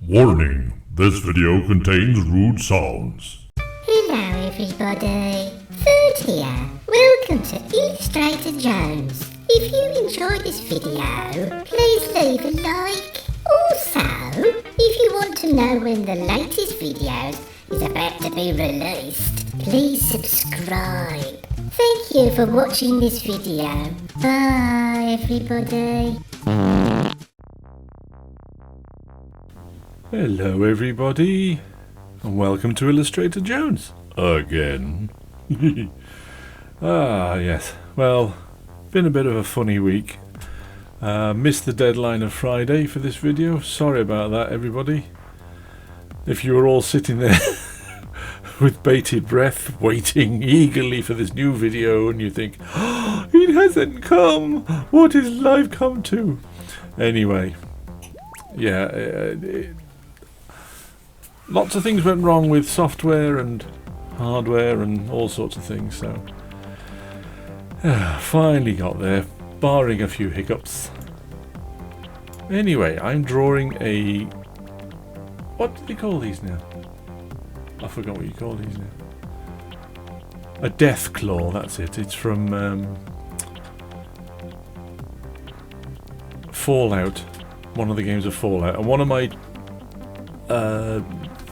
Warning, this video contains rude sounds. Hello everybody, Food here. Welcome to Illustrator Jones. If you enjoyed this video, please leave a like. Also, if you want to know when the latest video is about to be released, please subscribe. Thank you for watching this video. Bye everybody. Hello everybody, and welcome to Illustrator Jones again. Yes, well, been a bit of a funny week. Missed the deadline of Friday for this video. Sorry about that everybody. If you were all sitting there with bated breath waiting eagerly for this new video and you think, oh, it hasn't come, what has life come to? Anyway, yeah, lots of things went wrong with software and hardware and all sorts of things, so finally got there, barring a few hiccups. Anyway, I'm drawing a... what do they call these now? I forgot what you call these now. A deathclaw, that's it. It's from Fallout, one of the games of Fallout, and one of my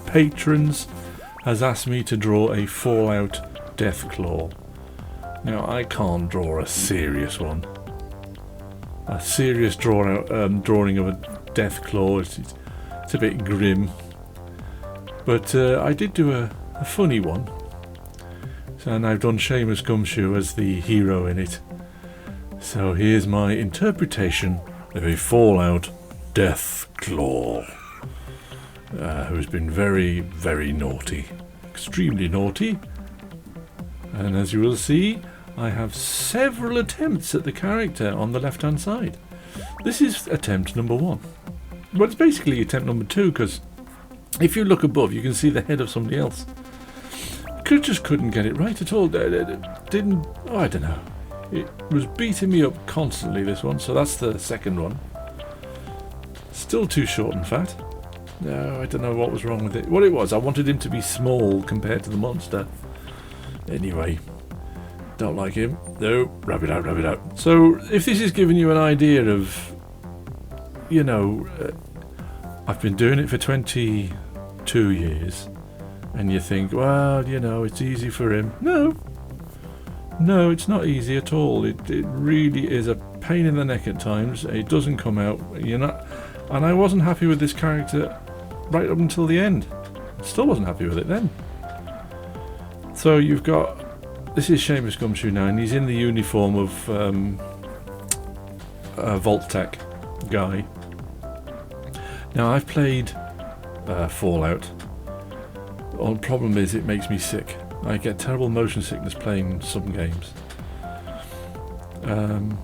patrons has asked me to draw a Fallout Deathclaw. Now I can't draw a serious one. A serious drawing of a Deathclaw. It's a bit grim. But I did do a funny one. And I've done Seamus Gumshoe as the hero in it. So here's my interpretation of a Fallout Deathclaw. Who's been very, very naughty. Extremely naughty. And as you will see, I have several attempts at the character on the left hand side. This is attempt number 1. Well, it's basically attempt number 2, because if you look above you can see the head of somebody else. Just couldn't get it right at all. Didn't, oh, I don't know. It was beating me up constantly, this one, so that's the second one. Still too short and fat. No, I don't know what was wrong with it. What it was, I wanted him to be small compared to the monster. Anyway, don't like him. No, rub it out, rub it out. So, if this is giving you an idea of, you know, I've been doing it for 22 years, and you think, well, you know, it's easy for him. No, it's not easy at all. It really is a pain in the neck at times. It doesn't come out. You're not, and I wasn't happy with this character right up until the end. Still wasn't happy with it then. So you've got, this is Seamus Gumshoe now, and he's in the uniform of a Vault-Tec guy. Now I've played Fallout. The problem is it makes me sick. I get terrible motion sickness playing some games. And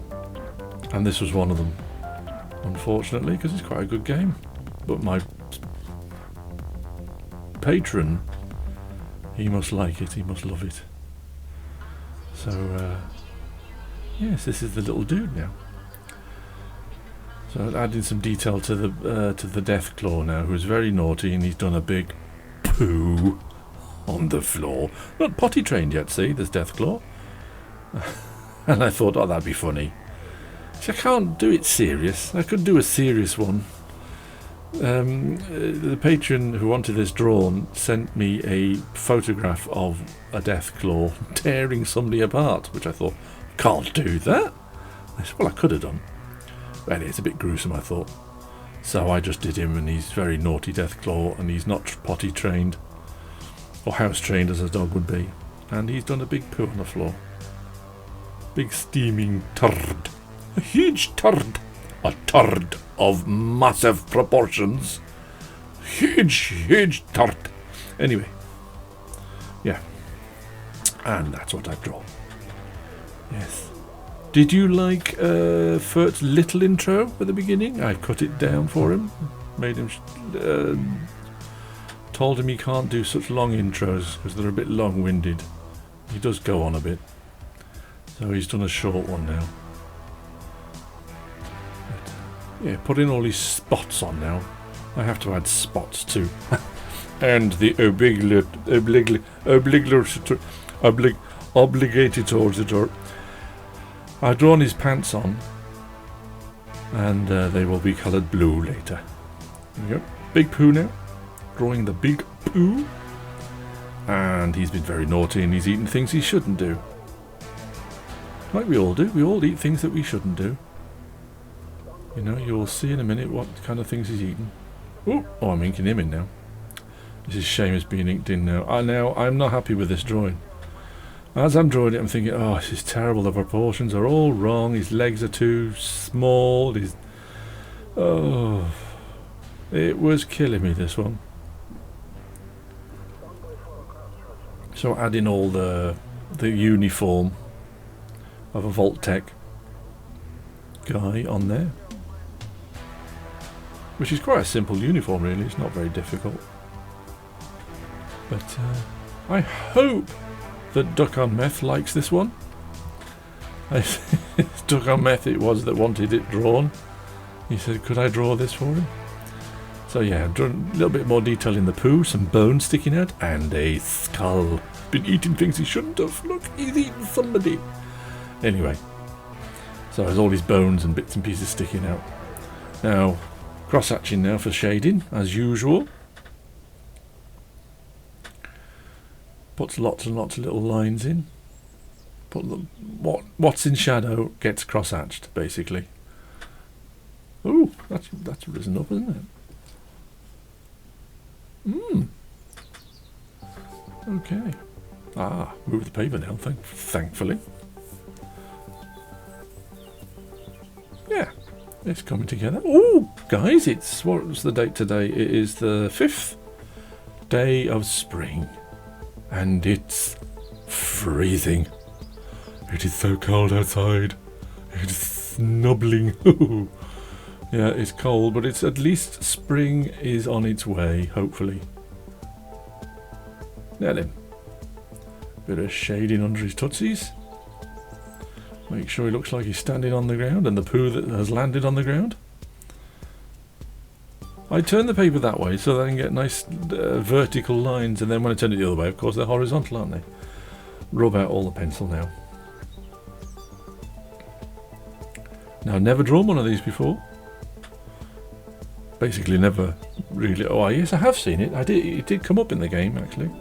this was one of them. Unfortunately, because it's quite a good game. But my patron, he must like it, he must love it. So, yes, this is the little dude now. So adding some detail to the Deathclaw now, who's very naughty, and he's done a big poo on the floor. Not potty trained yet, see, there's Deathclaw. And I thought, oh, that'd be funny. See, I can't do it serious. I could do a serious one. The patron who wanted this drawn sent me a photograph of a Deathclaw tearing somebody apart, which I thought, can't do that. I said, well, I could have done. But anyway, it's a bit gruesome, I thought. So I just did him, and he's very naughty Deathclaw, and he's not potty trained, or house trained as a dog would be. And he's done a big poo on the floor. Big steaming turd. A huge turd. A turd of massive proportions. Huge turd. Anyway. Yeah. And that's what I've drawn. Yes. Did you like Fert's little intro at the beginning? I cut it down for him. Made him... told him he can't do such long intros because they're a bit long-winded. He does go on a bit. So he's done a short one now. Yeah, putting all these spots on now. I have to add spots too. And the obligator. I've drawn his pants on, and they will be coloured blue later. There we go. Big Pooh now. Drawing the Big Pooh. And he's been very naughty and he's eaten things he shouldn't do. Like we all do. We all eat things that we shouldn't do. You know, you'll see in a minute what kind of things he's eaten. Oh, I'm inking him in now. This is Seamus being inked in now. I'm not happy with this drawing. As I'm drawing it, I'm thinking, oh, this is terrible. The proportions are all wrong. His legs are too small. Oh, it was killing me, this one. So adding all the uniform of a Vault-Tec guy on there. Which is quite a simple uniform, really. It's not very difficult. But I hope that Duck on Meth likes this one. Duck on Meth it was that wanted it drawn. He said, could I draw this for him? So yeah, a little bit more detail in the poo, some bones sticking out, and a skull. Been eating things he shouldn't have. Look, he's eaten somebody. Anyway, so there's all these bones and bits and pieces sticking out. Now, cross-hatching now for shading, as usual. Puts lots and lots of little lines in. What's in shadow gets cross-hatched, basically. Ooh, that's risen up, isn't it? Okay. Move the paper now, thankfully. Yeah, it's coming together. Oh, guys, what's the date today? It is the 5th day of spring. And it's freezing. It is so cold outside. It is snubbling. Yeah, it's cold, but it's at least spring is on its way, hopefully. Now then. Bit of shading under his tootsies. Make sure he looks like he's standing on the ground and the poo that has landed on the ground. I turn the paper that way so that I can get nice vertical lines, and then when I turn it the other way, of course, they're horizontal, aren't they? Rub out all the pencil now. Now, I've never drawn one of these before. Basically, never really. Oh, yes, I have seen it. It did come up in the game, actually,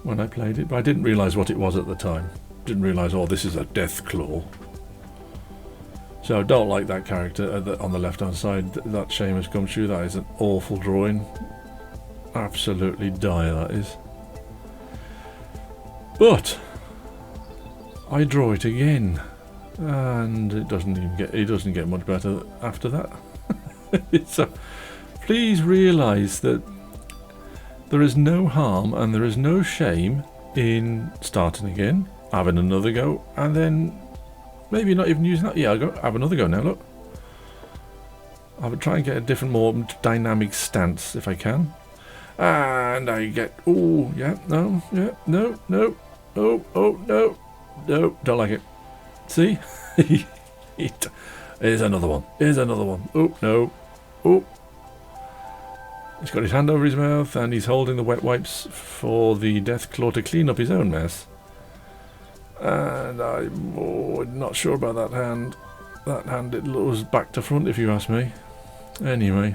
when I played it, but I didn't realise what it was at the time. Didn't realise, oh, this is a Deathclaw. So I don't like that character on the left-hand side. That Seamus Gumshoe, that is an awful drawing. Absolutely dire, that is. But I draw it again, and it doesn't get much better after that. So please realise that there is no harm and there is no shame in starting again, having another go, and then maybe not even using that. Yeah, I'll have another go now, look. I would try and get a different, more dynamic stance if I can. And I get, oh, yeah, no, don't like it. See? Here's another one. Oh, no. Oh. He's got his hand over his mouth and he's holding the wet wipes for the Deathclaw to clean up his own mess. And I'm not sure about that hand. That hand, it was back to front if you ask me. Anyway.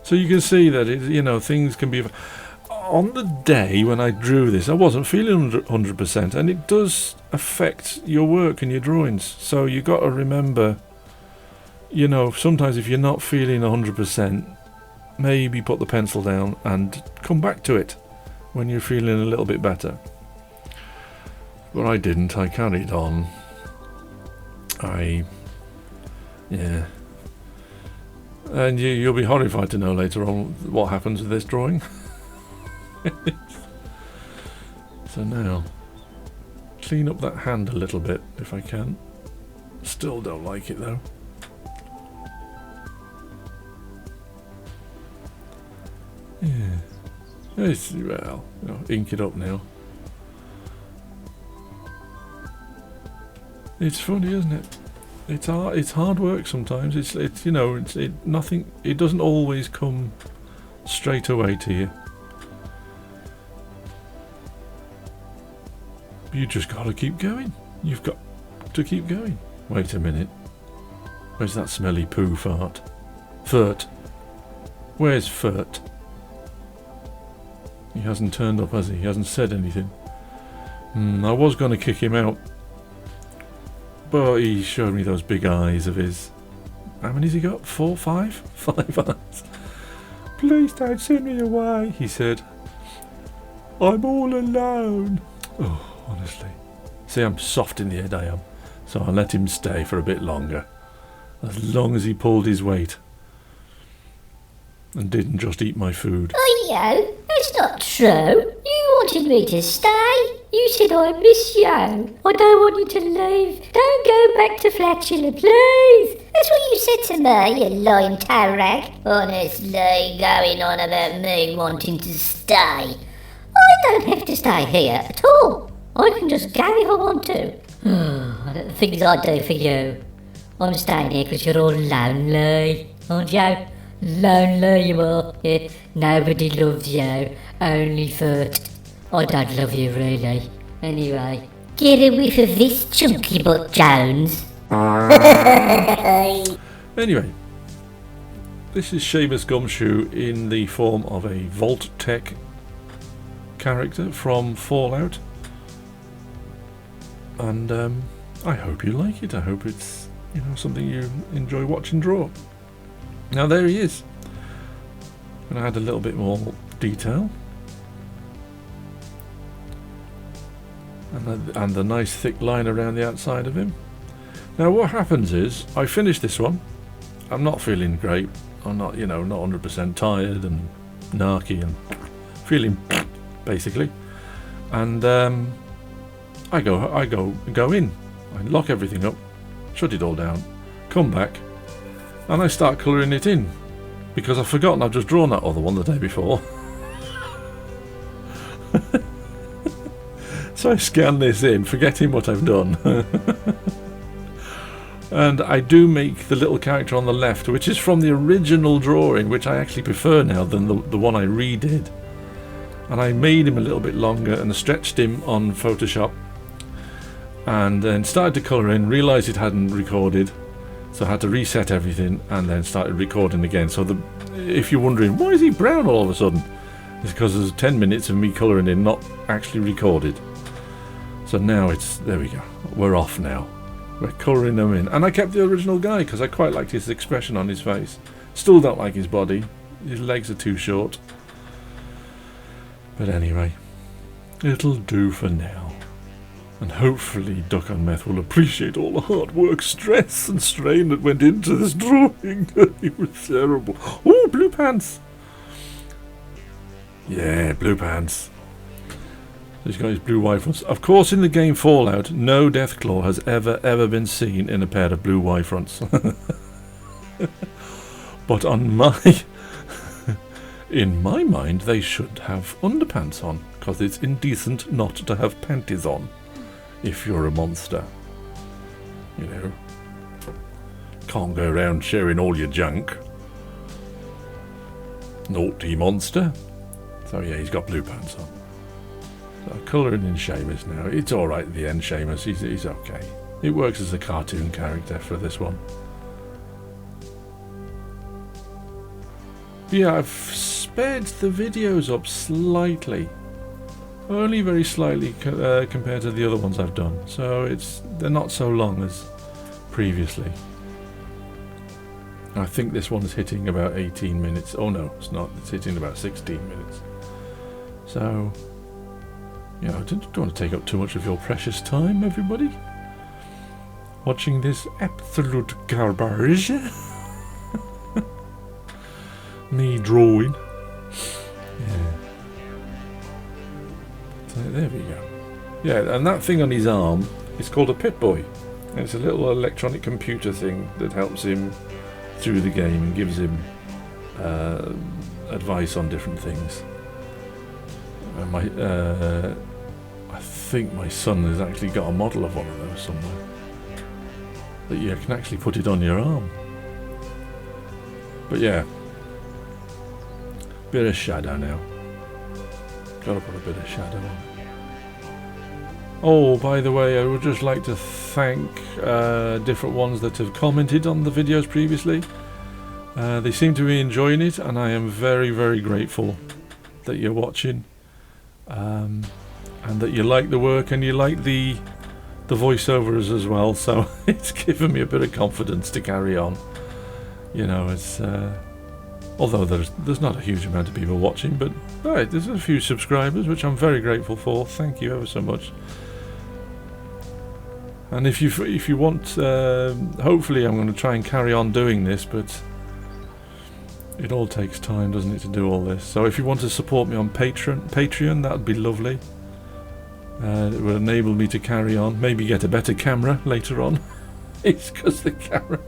So you can see that, things can be... On the day when I drew this, I wasn't feeling 100%, and it does affect your work and your drawings. So you got to remember, sometimes if you're not feeling 100%, maybe put the pencil down and come back to it when you're feeling a little bit better. But I didn't. I carried on. Yeah. And you'll be horrified to know later on what happens with this drawing. So now, clean up that hand a little bit if I can. Still don't like it though. Yeah. Ink it up now. It's funny, isn't it? It's hard work sometimes. It's you know nothing. It doesn't always come straight away to you. You just got to keep going. You've got to keep going. Wait a minute. Where's that smelly poo fart? Furt. Where's Furt? He hasn't turned up, has he? He hasn't said anything. I was going to kick him out, but he showed me those big eyes of his. How many's he got? 4, 5? 5 eyes. Please don't send me away, he said. I'm all alone. Oh, honestly. See, I'm soft in the head, I am. So I let him stay for a bit longer. As long as he pulled his weight. And didn't just eat my food. Oh, yo, that's not true. You wanted me to stay. You said I miss you. I don't want you to leave. Don't go back to Flatula, please. That's what you said to me, you lying toe rag. Honestly, going on about me wanting to stay. I don't have to stay here at all. I can just go if I want to. The things I do for you. I'm staying here because you're all lonely, aren't you? Lonely you are. Yeah. Nobody loves you. Only Furt. I don't love you really. Anyway. Get a whiff of this chunky butt, Jones. Anyway. This is Seamus Gumshoe in the form of a Vault-Tec character from Fallout. And I hope you like it. I hope it's something you enjoy watching draw. Now there he is. I'm going to add a little bit more detail. And the nice thick line around the outside of him. Now what happens is, I finished this one. I'm not feeling great. I'm not, not 100% tired and narky and feeling basically. And I go in. I lock everything up, shut it all down, come back, and I start colouring it in because I've forgotten I've just drawn that other one the day before. So I scan this in, forgetting what I've done. And I do make the little character on the left, which is from the original drawing, which I actually prefer now than the one I redid. And I made him a little bit longer and stretched him on Photoshop. And then started to colour in, realised it hadn't recorded, so I had to reset everything and then started recording again. So if you're wondering, why is he brown all of a sudden? It's because there's 10 minutes of me colouring in, not actually recorded. So now there we go, we're off now. We're colouring them in. And I kept the original guy because I quite liked his expression on his face. Still don't like his body, his legs are too short. But anyway, it'll do for now. And hopefully Duck on Meth will appreciate all the hard work, stress and strain that went into this drawing. It was terrible. Oh, blue pants. Yeah, blue pants. He's got his blue Y-fronts. Of course, in the game Fallout, no Deathclaw has ever been seen in a pair of blue Y-fronts. But in my mind, they should have underpants on, because it's indecent not to have panties on. If you're a monster, can't go around sharing all your junk. Naughty monster. So yeah, he's got blue pants on. So colouring in Seamus now. It's alright at the end, Seamus. He's okay. It works as a cartoon character for this one. Yeah, I've sped the videos up slightly. Only very slightly compared to the other ones I've done, so they're not so long as previously. I think this one's hitting about 18 minutes. Oh no, it's not. It's hitting about 16 minutes. So, I don't want to take up too much of your precious time, everybody. Watching this absolute garbage. Me drawing. Yeah. There we go. Yeah, and that thing on his arm is called a Pip-Boy. And it's a little electronic computer thing that helps him through the game and gives him advice on different things. I think my son has actually got a model of one of those somewhere. that you can actually put it on your arm. But yeah, bit of shadow now. Gotta put a bit of shadow on. Oh, by the way, I would just like to thank different ones that have commented on the videos previously. They seem to be enjoying it, and I am very, very grateful that you're watching, and that you like the work and you like the voiceovers as well. So it's given me a bit of confidence to carry on. You know, it's although there's not a huge amount of people watching, but right, there's a few subscribers, which I'm very grateful for. Thank you ever so much. And if you want, hopefully I'm going to try and carry on doing this, but it all takes time, doesn't it, to do all this. So if you want to support me on Patreon, that would be lovely. It will enable me to carry on, maybe get a better camera later on. It's because the camera,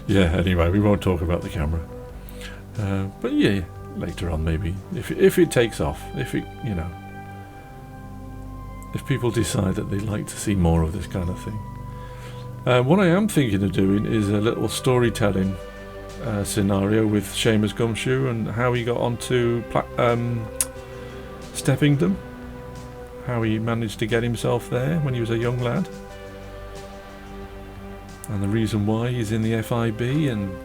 yeah, anyway, we won't talk about the camera. But yeah, later on maybe, if it takes off, if people decide that they'd like to see more of this kind of thing. What I am thinking of doing is a little storytelling scenario with Seamus Gumshoe and how he got onto Steppington, how he managed to get himself there when he was a young lad, and the reason why he's in the FIB. And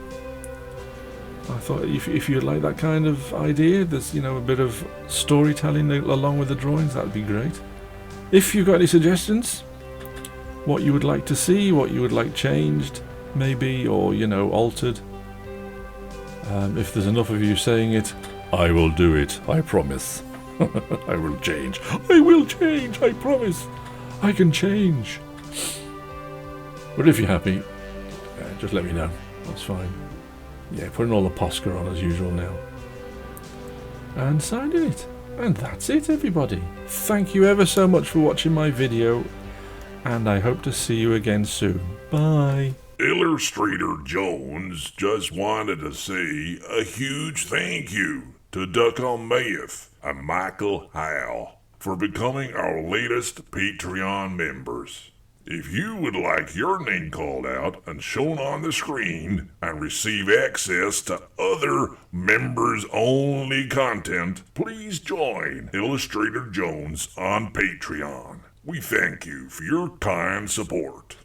I thought if you like that kind of idea, there's a bit of storytelling along with the drawings, that would be great. If you've got any suggestions, what you would like to see, what you would like changed maybe, or altered, if there's enough of you saying it, I will do it, I promise. I will change, I promise, I can change. But if you're happy, just let me know, that's fine. Yeah, putting all the Posca on as usual now. And signing it. And that's it, everybody. Thank you ever so much for watching my video, and I hope to see you again soon. Bye. Illustrator Jones just wanted to say a huge thank you to Duckham Mayeth and Michael Howe for becoming our latest Patreon members. If you would like your name called out and shown on the screen and receive access to other members-only content, please join Illustrator Jones on Patreon. We thank you for your kind support.